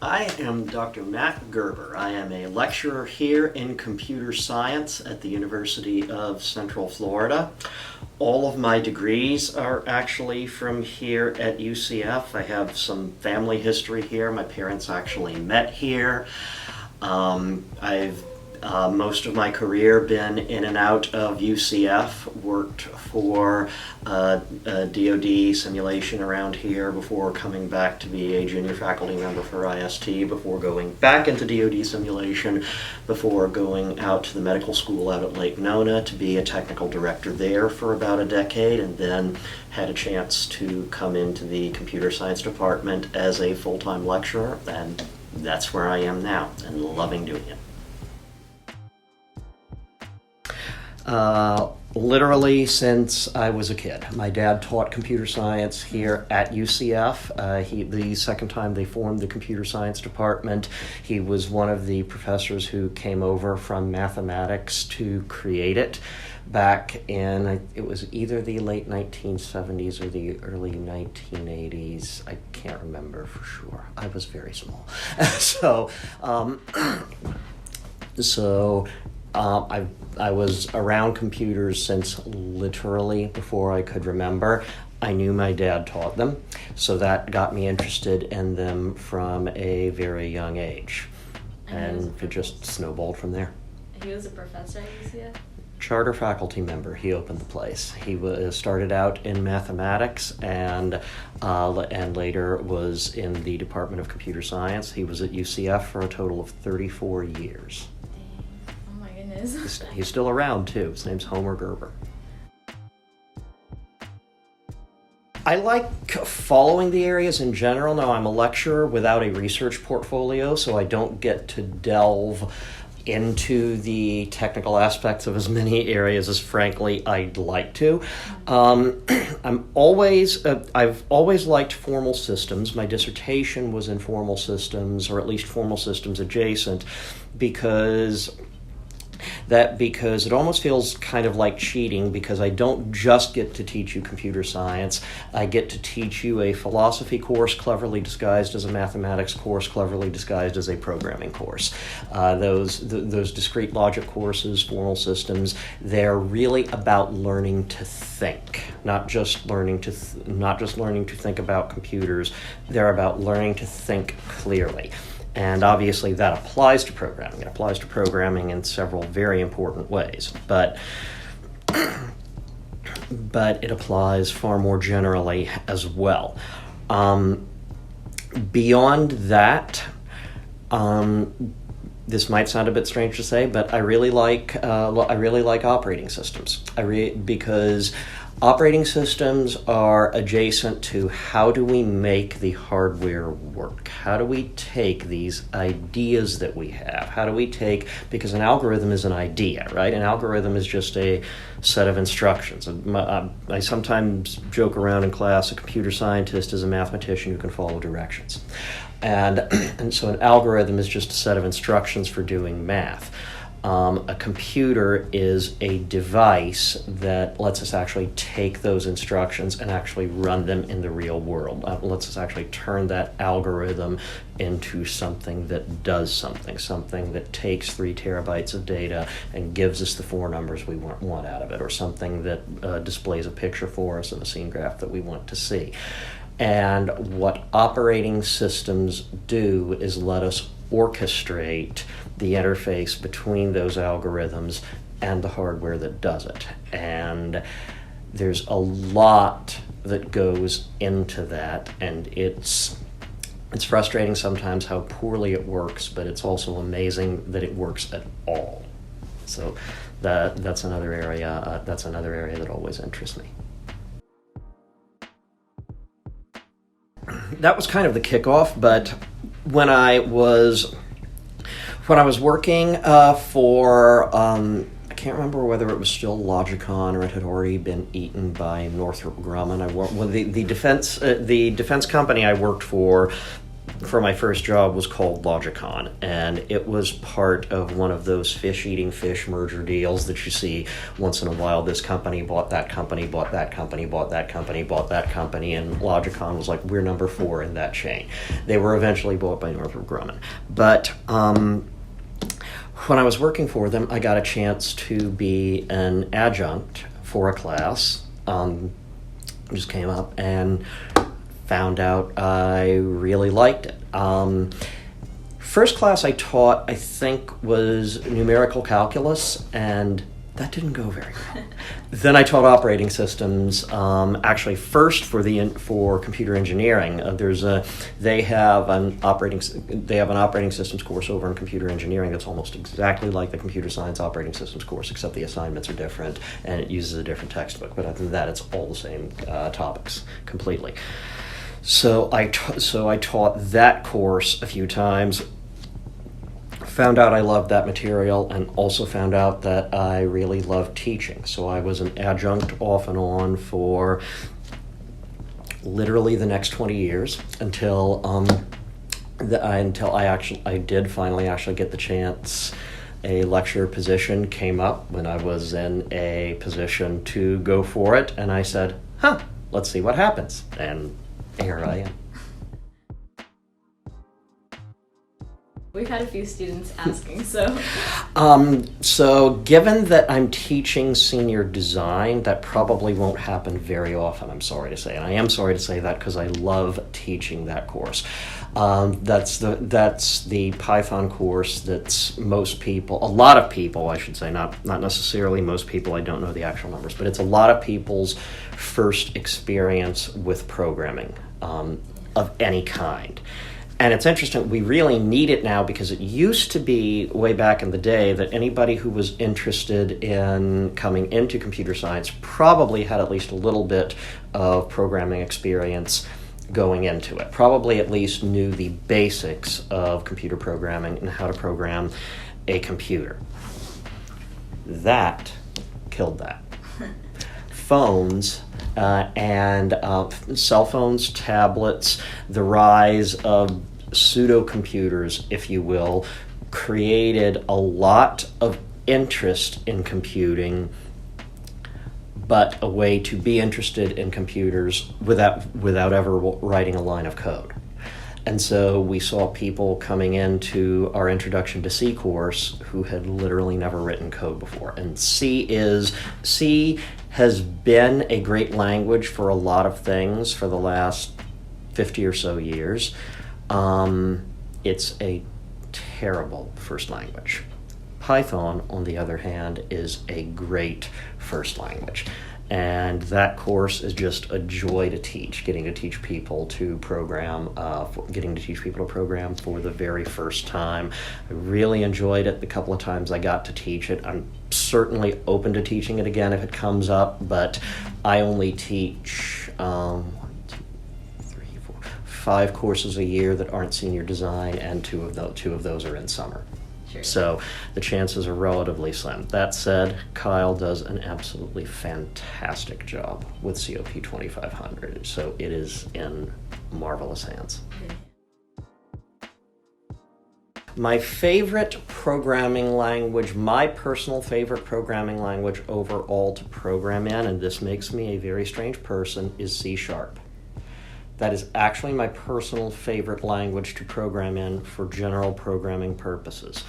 I am Dr. Matt Gerber. I am a lecturer here in computer science at the University of Central Florida. All of my degrees are actually from here at UCF. I have some family history here. My parents actually met here. I've most of my career been in and out of UCF, worked for DoD simulation around here before coming back to be a junior faculty member for IST, before going back into DoD simulation, before going out to the medical school out at Lake Nona to be a technical director there for about a decade, and then had a chance to come into the computer science department as a full-time lecturer, and that's where I am now, and loving doing it. Literally since I was a kid. My dad taught computer science here at UCF. The second time they formed the computer science department, he was one of the professors who came over from mathematics to create it back in, it was either the late 1970s or the early 1980s. I can't remember for sure. I was very small. I was around computers since literally before I could remember. I knew my dad taught them, so that got me interested in them from a very young age. And it just snowballed from there. He was a professor at UCF? Charter faculty member. He opened the place. He started out in mathematics and later was in the Department of Computer Science. He was at UCF for a total of 34 years. He's still around too. His name's Homer Gerber. I like following the areas in general. Now, I'm a lecturer without a research portfolio, so I don't get to delve into the technical aspects of as many areas as, frankly, I'd like to. I've always liked formal systems. My dissertation was in formal systems, or at least formal systems adjacent, because it almost feels kind of like cheating, because I don't just get to teach you computer science. I get to teach you a philosophy course cleverly disguised as a mathematics course, cleverly disguised as a programming course. Those discrete logic courses, formal systems, they're really about learning to think, not just learning to think about computers. They're about learning to think clearly. And obviously that applies to programming. It applies to programming in several very important ways, but it applies far more generally as well. Beyond that, this might sound a bit strange to say, but I really like operating systems. Because operating systems are adjacent to how do we make the hardware work? How do we take these ideas that we have? Because an algorithm is an idea, right? An algorithm is just a set of instructions. I sometimes joke around in class, a computer scientist is a mathematician who can follow directions. And so an algorithm is just a set of instructions for doing math. A computer is a device that lets us actually take those instructions and actually run them in the real world. Lets us actually turn that algorithm into something that does something that takes 3 terabytes of data and gives us the 4 numbers we want out of it, or something that displays a picture for us of a scene graph that we want to see. And what operating systems do is let us orchestrate the interface between those algorithms and the hardware that does it. And there's a lot that goes into that, and it's frustrating sometimes how poorly it works, but it's also amazing that it works at all. So that's another area that always interests me. That was kind of the kickoff, but when I was working for, I can't remember whether it was still Logicon or it had already been eaten by Northrop Grumman. The defense company I worked for for my first job was called Logicon, and it was part of one of those fish-eating fish merger deals that you see once in a while. This company bought that company, bought that company, bought that company, bought that company, and Logicon was like, we're number 4 in that chain. They were eventually bought by Northrop Grumman. But when I was working for them, I got a chance to be an adjunct for a class. Just came up and found out I really liked it. First class I taught, I think, was numerical calculus, and that didn't go very well. Then I taught operating systems. Actually, first for computer engineering, they have an operating systems course over in computer engineering that's almost exactly like the computer science operating systems course, except the assignments are different and it uses a different textbook. But other than that, it's all the same topics completely. So I taught that course a few times, found out I loved that material, and also found out that I really loved teaching. So I was an adjunct off and on for literally the next 20 years until I did finally actually get the chance. A lecturer position came up when I was in a position to go for it, and I said, let's see what happens. And here I am. We've had a few students asking, so. So given that I'm teaching senior design, that probably won't happen very often, I'm sorry to say. And I am sorry to say that because I love teaching that course. That's the Python course that's a lot of people, I should say, not necessarily most people, I don't know the actual numbers, but it's a lot of people's first experience with programming of any kind. And it's interesting, we really need it now because it used to be, way back in the day, that anybody who was interested in coming into computer science probably had at least a little bit of programming experience going into it. Probably at least knew the basics of computer programming and how to program a computer. That killed that. Phones and cell phones, tablets, the rise of pseudo-computers, if you will, created a lot of interest in computing, but a way to be interested in computers without ever writing a line of code. And so we saw people coming into our Introduction to C course who had literally never written code before. And C has been a great language for a lot of things for the last 50 or so years. It's a terrible first language. Python, on the other hand, is a great first language. And that course is just a joy to teach, getting to teach people to program for the very first time. I really enjoyed it the couple of times I got to teach it. I'm certainly open to teaching it again if it comes up, but I only teach 5 courses a year that aren't senior design, and two of those are in summer. Sure. So the chances are relatively slim. That said, Kyle does an absolutely fantastic job with COP 2500, so it is in marvelous hands. My favorite programming language, my personal favorite programming language overall to program in, and this makes me a very strange person, is C#. That is actually my personal favorite language to program in for general programming purposes.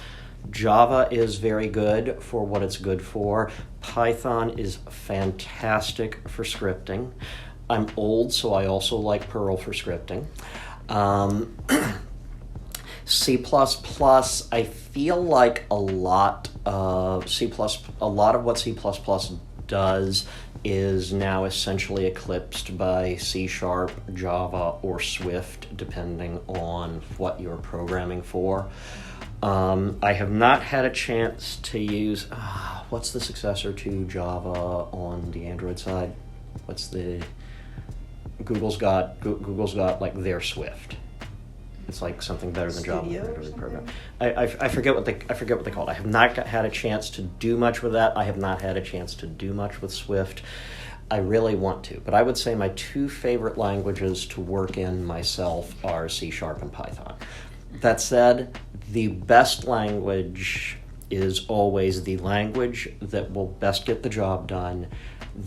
Java is very good for what it's good for. Python is fantastic for scripting. I'm old, so I also like Perl for scripting. C++, I feel like a lot of what C++ does is now essentially eclipsed by C#, Java, or Swift, depending on what you're programming for. I have not had a chance to use, what's the successor to Java on the Android side? Google's got like their Swift. It's like something better than Java. Program. I forget what they call it. I have not had a chance to do much with that. I have not had a chance to do much with Swift. I really want to. But I would say my two favorite languages to work in myself are C# and Python. That said, the best language is always the language that will best get the job done,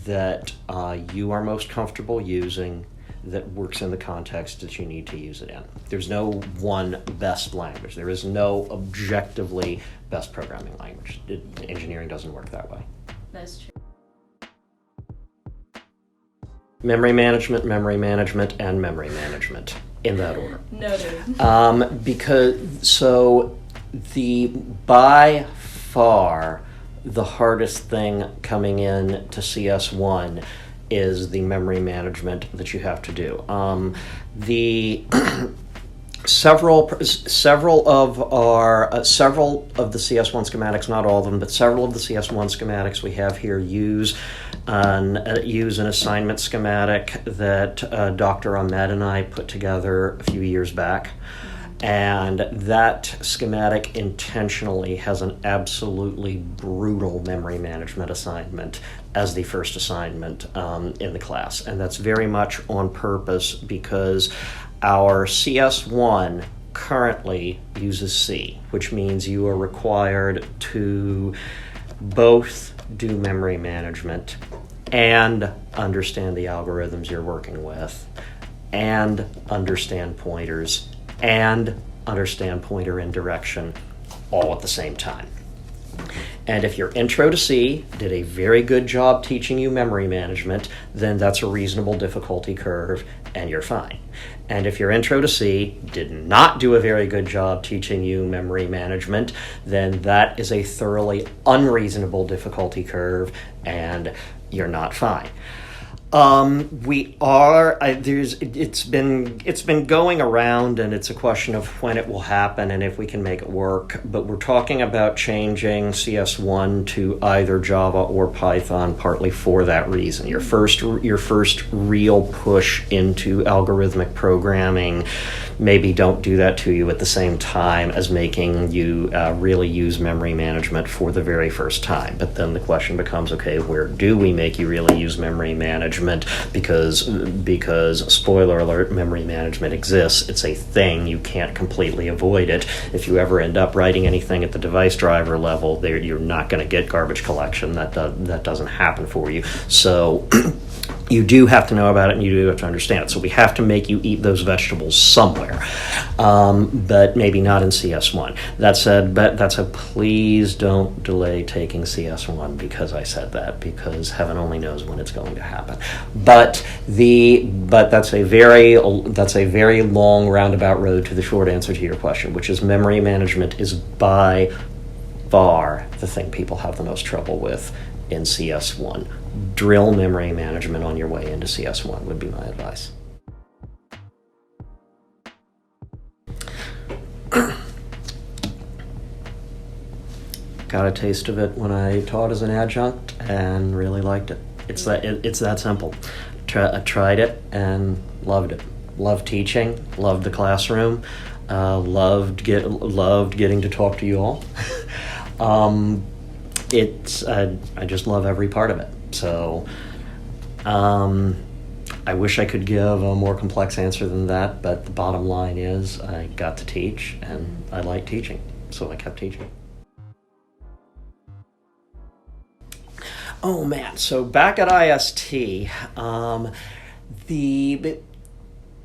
that you are most comfortable using, that works in the context that you need to use it in. There's no one best language. There is no objectively best programming language. Engineering doesn't work that way. That's true. Memory management, and memory management, in that order. Noted. By far the hardest thing coming in to CS1 is the memory management that you have to do. Several of the CS1 schematics, not all of them, but several of the CS1 schematics we have here use an assignment schematic that Dr. Ahmed and I put together a few years back. And that schematic intentionally has an absolutely brutal memory management assignment as the first assignment in the class. And that's very much on purpose because our CS1 currently uses C, which means you are required to both do memory management and understand the algorithms you're working with and understand pointers and understand pointer indirection all at the same time. And if your intro to C did a very good job teaching you memory management, then that's a reasonable difficulty curve and you're fine. And if your intro to C did not do a very good job teaching you memory management, then that is a thoroughly unreasonable difficulty curve and you're not fine. It's been going around, and it's a question of when it will happen and if we can make it work, but we're talking about changing CS1 to either Java or Python partly for that reason. Your first real push into algorithmic programming, maybe don't do that to you at the same time as making you really use memory management for the very first time. But then the question becomes, okay, where do we make you really use memory management? Because spoiler alert, memory management exists. It's a thing. You can't completely avoid it. If you ever end up writing anything at the device driver level, you're not going to get garbage collection. That doesn't happen for you. So you do have to know about it and you do have to understand it. So we have to make you eat those vegetables somewhere, but maybe not in CS1. That said, please don't delay taking CS1 because I said that, because heaven only knows when it's going to happen. But that's a very long roundabout road to the short answer to your question, which is memory management is by far the thing people have the most trouble with in CS1. Drill memory management on your way into CS1 would be my advice. Got a taste of it when I taught as an adjunct and really liked it. It's that simple. I tried it and loved it. Loved teaching, loved the classroom, loved getting to talk to you all. I just love every part of it. So I wish I could give a more complex answer than that, but the bottom line is I got to teach and I like teaching, so I kept teaching. Oh man, so back at IST,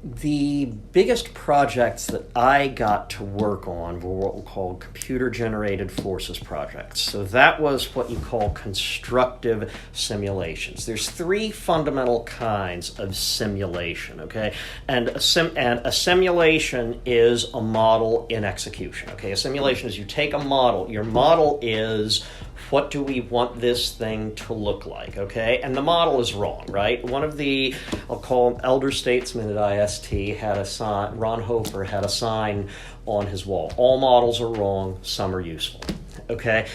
the biggest projects that I got to work on were what we call computer-generated forces projects. So that was what you call constructive simulations. There's three fundamental kinds of simulation, okay? And a simulation is a model in execution, okay? A simulation is you take a model. Your model is, what do we want this thing to look like, okay? And the model is wrong, right? One of the, I'll call him elder statesmen at IST, had a sign, Ron Hofer had a sign on his wall. All models are wrong, some are useful, okay?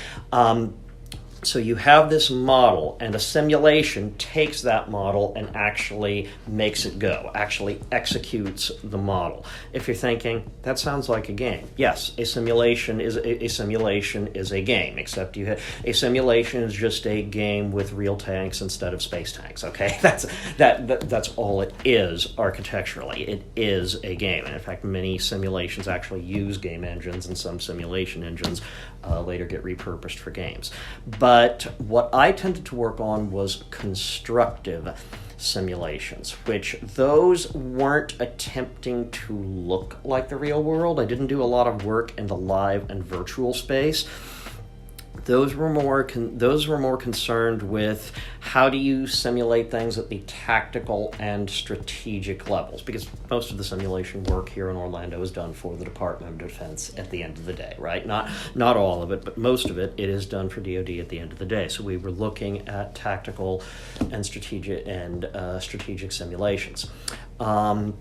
So you have this model, and a simulation takes that model and actually makes it go, actually executes the model. If you're thinking, that sounds like a game. Yes, a simulation is a game, except a simulation is just a game with real tanks instead of space tanks, okay? That's all it is architecturally. It is a game. And in fact, many simulations actually use game engines, and some simulation engines later get repurposed for games. But what I tended to work on was constructive simulations, which those weren't attempting to look like the real world. I didn't do a lot of work in the live and virtual space. Those were more concerned with how do you simulate things at the tactical and strategic levels, because most of the simulation work here in Orlando is done for the Department of Defense at the end of the day, right? Not all of it, but most of it is done for DoD at the end of the day. So we were looking at tactical and strategic simulations. I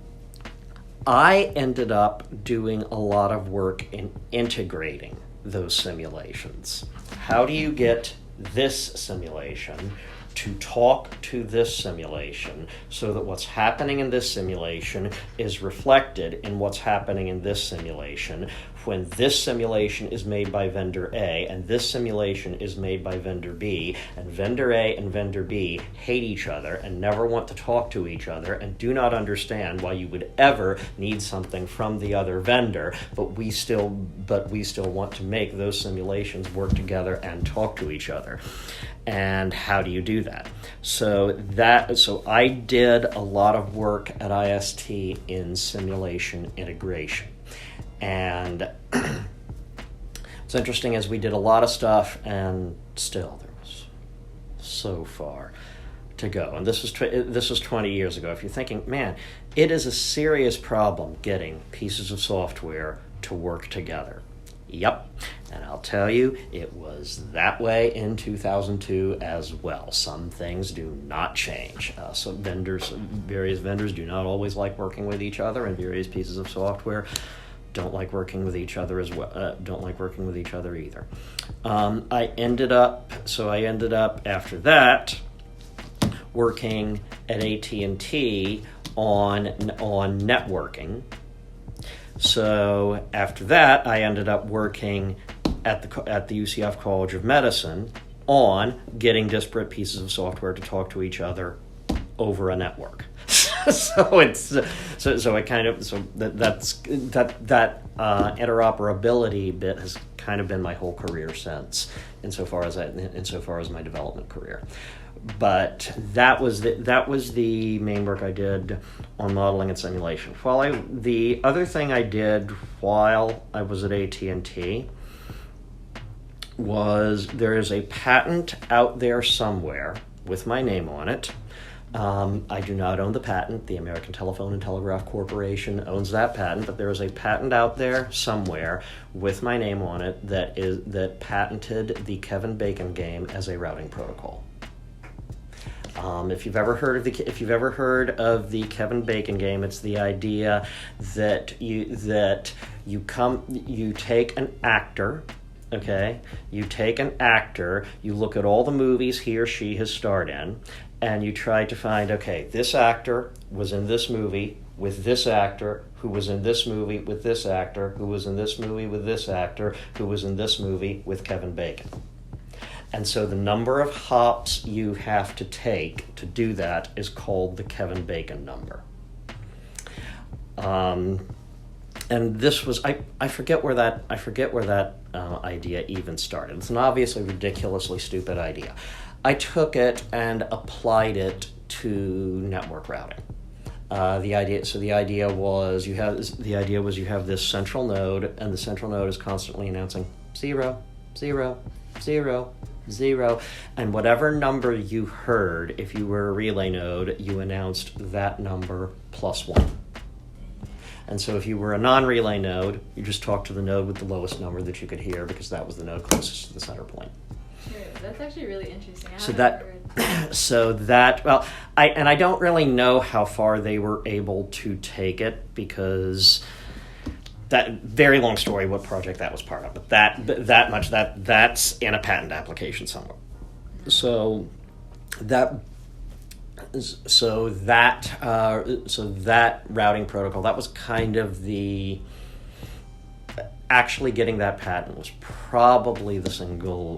ended up doing a lot of work in integrating those simulations. How do you get this simulation to talk to this simulation so that what's happening in this simulation is reflected in what's happening in this simulation when this simulation is made by vendor A and this simulation is made by vendor B, and vendor A and vendor B hate each other and never want to talk to each other and do not understand why you would ever need something from the other vendor, but we still want to make those simulations work together and talk to each other. And how do you do that? So I did a lot of work at IST in simulation integration. And it's interesting, as we did a lot of stuff, and still there was so far to go. And this was 20 years ago. If you're thinking, man, it is a serious problem getting pieces of software to work together. Yep. And I'll tell you, it was that way in 2002 as well. Some things do not change. So various vendors do not always like working with each other, and various pieces of software don't like working with each other as well. Don't like working with each other either. I ended up after that working at AT&T on networking. So after that, I ended up working at the UCF College of Medicine on getting disparate pieces of software to talk to each other over a network. That interoperability bit has kind of been my whole career since, insofar as my development career. But that was the main work I did on modeling and simulation. The other thing I did while I was at AT&T was, there is a patent out there somewhere with my name on it. I do not own the patent. The American Telephone and Telegraph Corporation owns that patent, but there is a patent out there somewhere with my name on it that patented the Kevin Bacon game as a routing protocol. If you've ever heard of the Kevin Bacon game, it's the idea that you take an actor. Okay, you take an actor, you look at all the movies he or she has starred in, and you try to find, okay, this actor was in this movie with this actor, who was in this movie with this actor, who was in this movie with this actor, who was in this movie with Kevin Bacon. And so the number of hops you have to take to do that is called the Kevin Bacon number. And this was, I forget where that idea even started. It's an obviously ridiculously stupid idea. I took it and applied it to network routing. The idea was you have this central node, and the central node is constantly announcing 0, 0, 0, 0, and whatever number you heard, if you were a relay node, you announced that number plus 1. And so if you were a non-relay node, you just talked to the node with the lowest number that you could hear, because that was the node closest to the center point. True. That's actually really interesting. I don't really know how far they were able to take it, because that, very long story what project that was part of, but that's in a patent application somewhere. so that so that routing protocol, that was kind of actually getting that patent was probably the single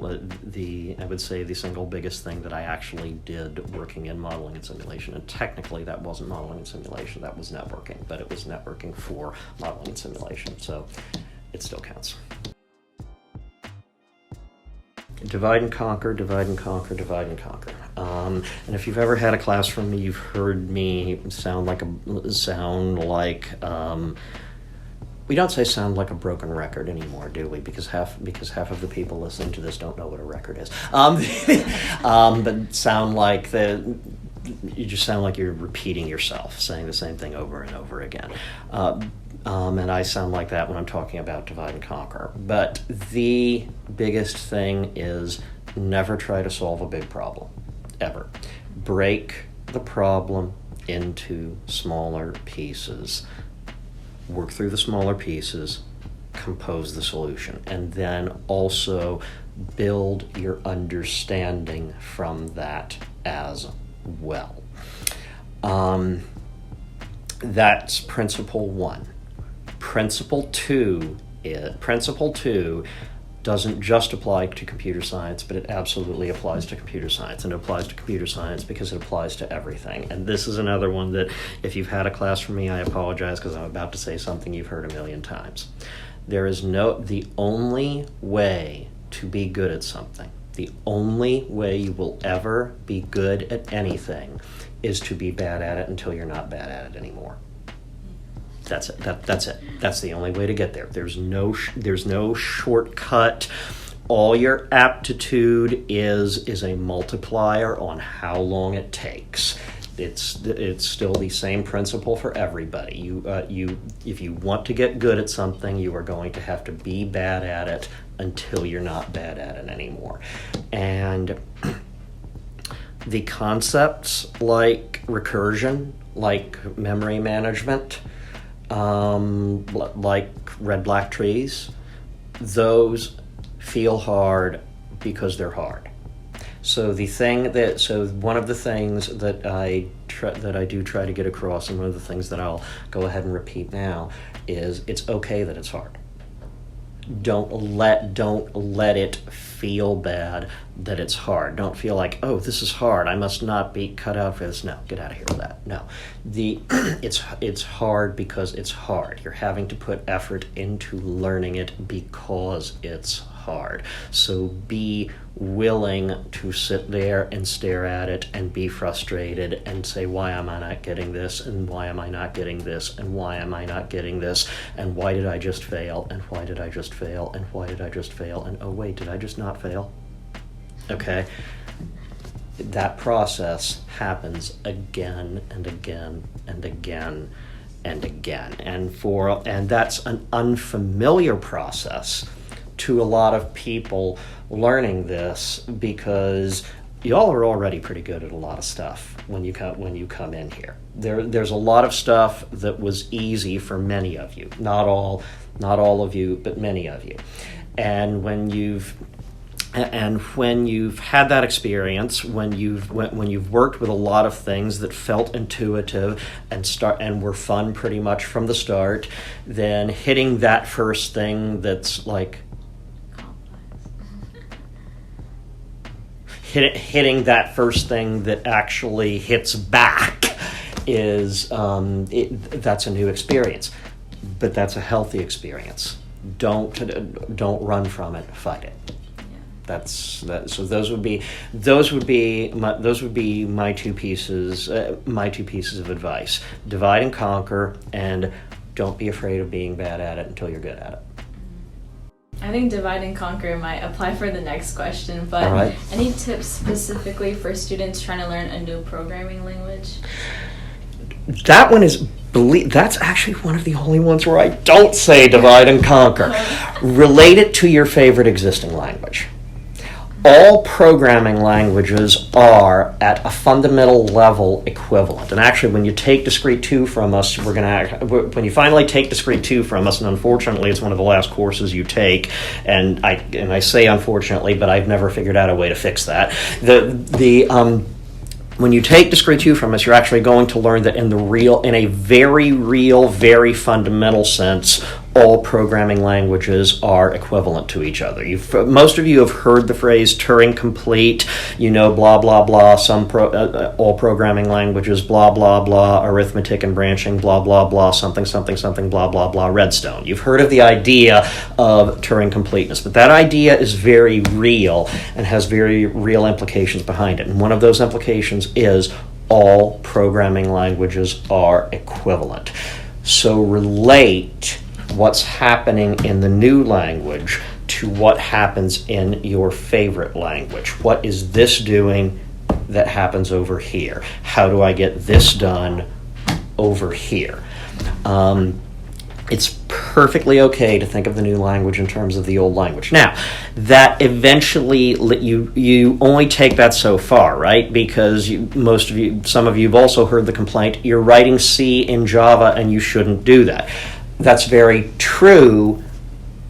biggest thing that I actually did working in modeling and simulation. And technically that wasn't modeling and simulation, that was networking, but it was networking for modeling and simulation, so it still counts. Divide and conquer, divide and conquer, divide and conquer. And if you've ever had a class from me, you've heard me sound like we don't say sound like a broken record anymore, do we? Because half of the people listening to this don't know what a record is. But sound like you just sound like you're repeating yourself, saying the same thing over and over again. And I sound like that when I'm talking about divide and conquer. But the biggest thing is never try to solve a big problem, ever. Break the problem into smaller pieces. Work through the smaller pieces, compose the solution, and then also build your understanding from that as well. That's principle 1. Principle 2 doesn't just apply to computer science, but it absolutely applies to computer science. And it applies to computer science because it applies to everything. And this is another one that, if you've had a class from me, I apologize because I'm about to say something you've heard a million times. The only way to be good at something, the only way you will ever be good at anything is to be bad at it until you're not bad at it anymore. That's it. That's it. That's the only way to get there. There's no shortcut. All your aptitude is a multiplier on how long it takes. It's still the same principle for everybody. If you want to get good at something, you are going to have to be bad at it until you're not bad at it anymore. And the concepts like recursion, like memory management, like red-black trees, those feel hard because they're hard. So one of the things that I do try to get across, and one of the things that I'll go ahead and repeat now, is it's okay that it's hard. Don't let it feel bad that it's hard. Don't feel like, oh, this is hard, I must not be cut out for this. No, get out of here with that. No, it's hard because it's hard. You're having to put effort into learning it because it's hard. So be willing to sit there and stare at it and be frustrated and say, why am I not getting this, and why am I not getting this, and why am I not getting this, and why did I just fail, and why did I just fail, and why did I just fail, and oh wait, did I just not fail? Okay, that process happens again and again and again and again, and that's an unfamiliar process to a lot of people learning this, because y'all are already pretty good at a lot of stuff when you come in here. There's a lot of stuff that was easy for many of you, not all of you, but many of you. And when you've had that experience, when you've worked with a lot of things that felt intuitive and were fun pretty much from the start, then hitting that first thing that's like hitting that first thing that actually hits back is that's a new experience, but that's a healthy experience. Don't run from it. Fight it. That's that. So those would be my two pieces of advice: divide and conquer, and don't be afraid of being bad at it until you're good at it. I think divide and conquer might apply for the next question, but right. Any tips specifically for students trying to learn a new programming language? That's actually one of the only ones where I don't say divide and conquer. Relate it to your favorite existing language. all programming languages are at a fundamental level equivalent. And actually, when you take discrete 2 from us, when you finally take discrete 2 from us, and unfortunately it's one of the last courses you take, and I say unfortunately, but I've never figured out a way to fix that. When you take discrete 2 from us, you're actually going to learn that in a very real, very fundamental sense, all programming languages are equivalent to each other. Most of you have heard the phrase Turing complete, blah, blah, blah, all programming languages, blah, blah, blah, arithmetic and branching, blah, blah, blah, something, something, something, blah, blah, blah, redstone. You've heard of the idea of Turing completeness, but that idea is very real and has very real implications behind it. And one of those implications is all programming languages are equivalent. So relate what's happening in the new language to what happens in your favorite language. What is this doing that happens over here? How do I get this done over here? It's perfectly okay to think of the new language in terms of the old language. Now, that eventually you only take that so far, right? Because some of you have also heard the complaint, you're writing C in Java and you shouldn't do that. That's very true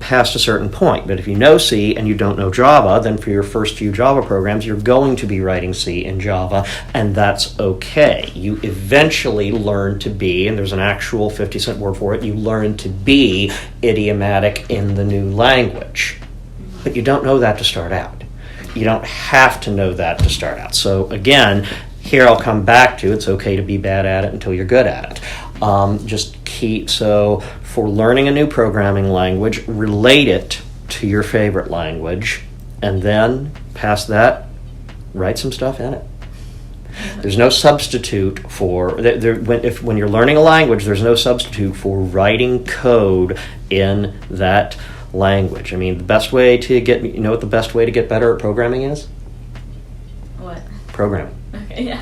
past a certain point. But if you know C and you don't know Java, then for your first few Java programs, you're going to be writing C in Java, and that's okay. You eventually learn to be, and there's an actual 50-cent word for it, you learn to be idiomatic in the new language. But you don't know that to start out. You don't have to know that to start out. So again, here I'll come back to, it's okay to be bad at it until you're good at it. So for learning a new programming language, relate it to your favorite language, and then past that, write some stuff in it. There's no substitute for, when you're learning a language, there's no substitute for writing code in that language. I mean, the best way to get, what the best way to get better at programming is? What? Programming. Okay, yeah.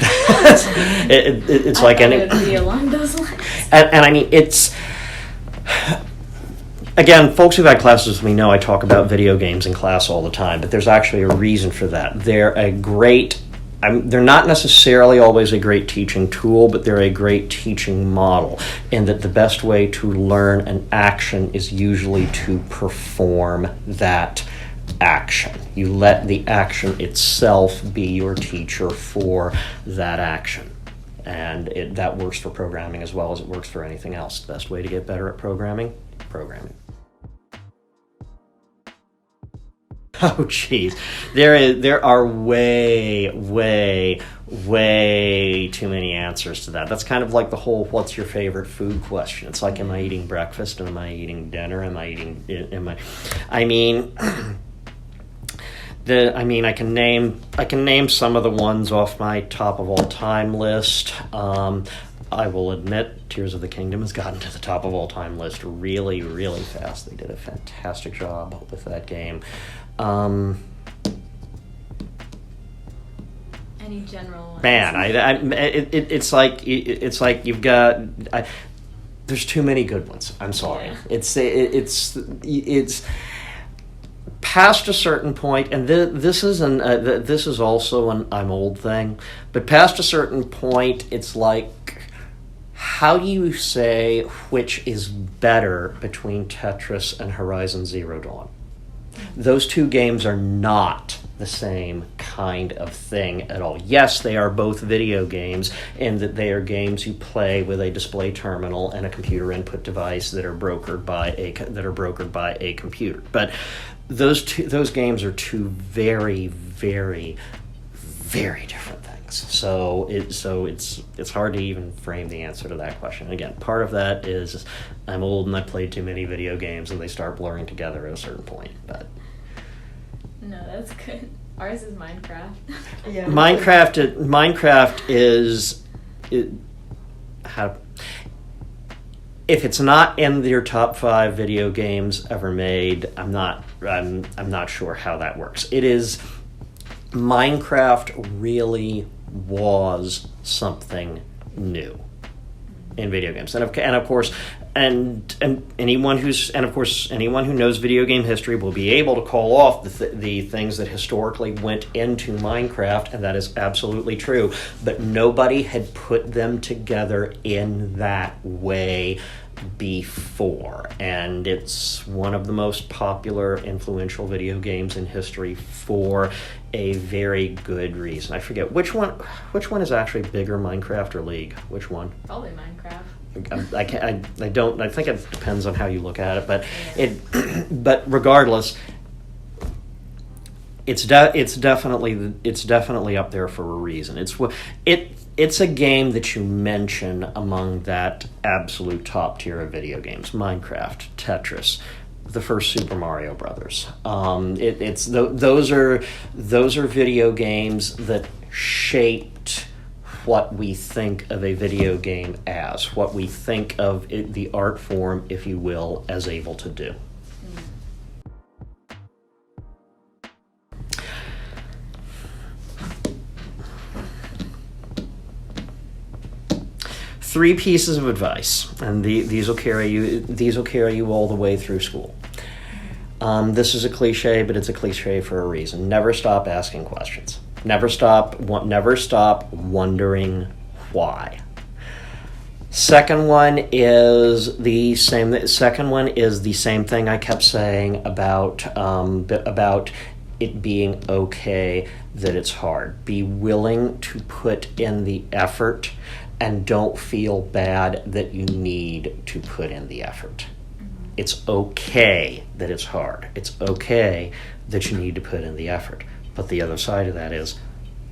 It's like any. It would be along those lines. And I mean, it's. Again, folks who've had classes with me know I talk about video games in class all the time, but there's actually a reason for that. They're not necessarily always a great teaching tool, but they're a great teaching model, in that the best way to learn an action is usually to perform that action. You let the action itself be your teacher for that action. And that works for programming as well as it works for anything else. The best way to get better at programming. Oh, geez. There are way too many answers to that. That's kind of like the whole what's your favorite food question. It's like, am I eating breakfast? Am I eating dinner? I can name some of the ones off my top of all time list. I will admit Tears of the Kingdom has gotten to the top of all time list really, really fast. They did a fantastic job with that game. Any general ones? Man, it's like you've got. There's too many good ones. I'm sorry. Yeah. It's past a certain point, and this is also an I'm old thing, but past a certain point, it's like, how do you say which is better between Tetris and Horizon Zero Dawn? Those two games are not the same kind of thing at all. Yes, they are both video games, in that they are games you play with a display terminal and a computer input device that are brokered by a computer. But those games are two very, very, very different things. So it's hard to even frame the answer to that question. Again, part of that is I'm old and I played too many video games and they start blurring together at a certain point. But no, that's good. Ours is Minecraft. Yeah. Minecraft is if it's not in your top 5 video games ever made, I'm not sure how that works. It is. Minecraft really was something new. in video games, and of course anyone who knows video game history will be able to call off the things that historically went into Minecraft, and that is absolutely true. But nobody had put them together in that way before, and it's one of the most popular, influential video games in history for a very good reason. I forget which one is actually bigger, Minecraft or League? Which one? Probably Minecraft. I think it depends on how you look at it, but regardless, it's definitely up there for a reason. It's a game that you mention among that absolute top tier of video games: Minecraft, Tetris, the first Super Mario Brothers. Those are video games that shaped what we think of a video game as, what we think of it, the art form, if you will, as able to do. Three pieces of advice, and these will carry you all the way through school. This is a cliche, but it's a cliche for a reason. Never stop asking questions. Never stop wondering why. Second one is the same thing I kept saying about it being okay that it's hard. Be willing to put in the effort, and don't feel bad that you need to put in the effort. It's okay that it's hard. It's okay that you need to put in the effort. But the other side of that is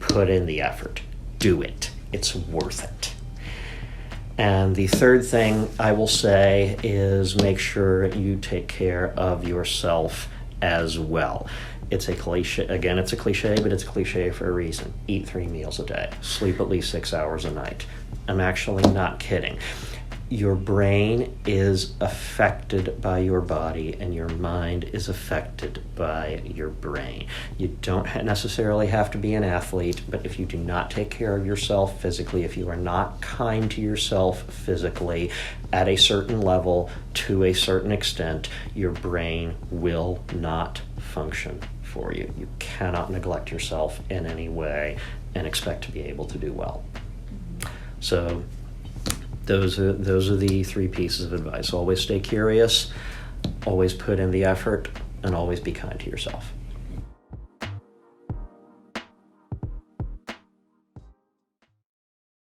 put in the effort. Do it. It's worth it. And the third thing I will say is make sure you take care of yourself as well. It's a cliche, but it's a cliche for a reason. Eat 3 meals a day. Sleep at least 6 hours a night. I'm actually not kidding. Your brain is affected by your body, and your mind is affected by your brain. You don't necessarily have to be an athlete, but if you do not take care of yourself physically, if you are not kind to yourself physically at a certain level, to a certain extent, your brain will not function for you. You cannot neglect yourself in any way and expect to be able to do well. So those are the 3 pieces of advice. Always stay curious, always put in the effort, and always be kind to yourself.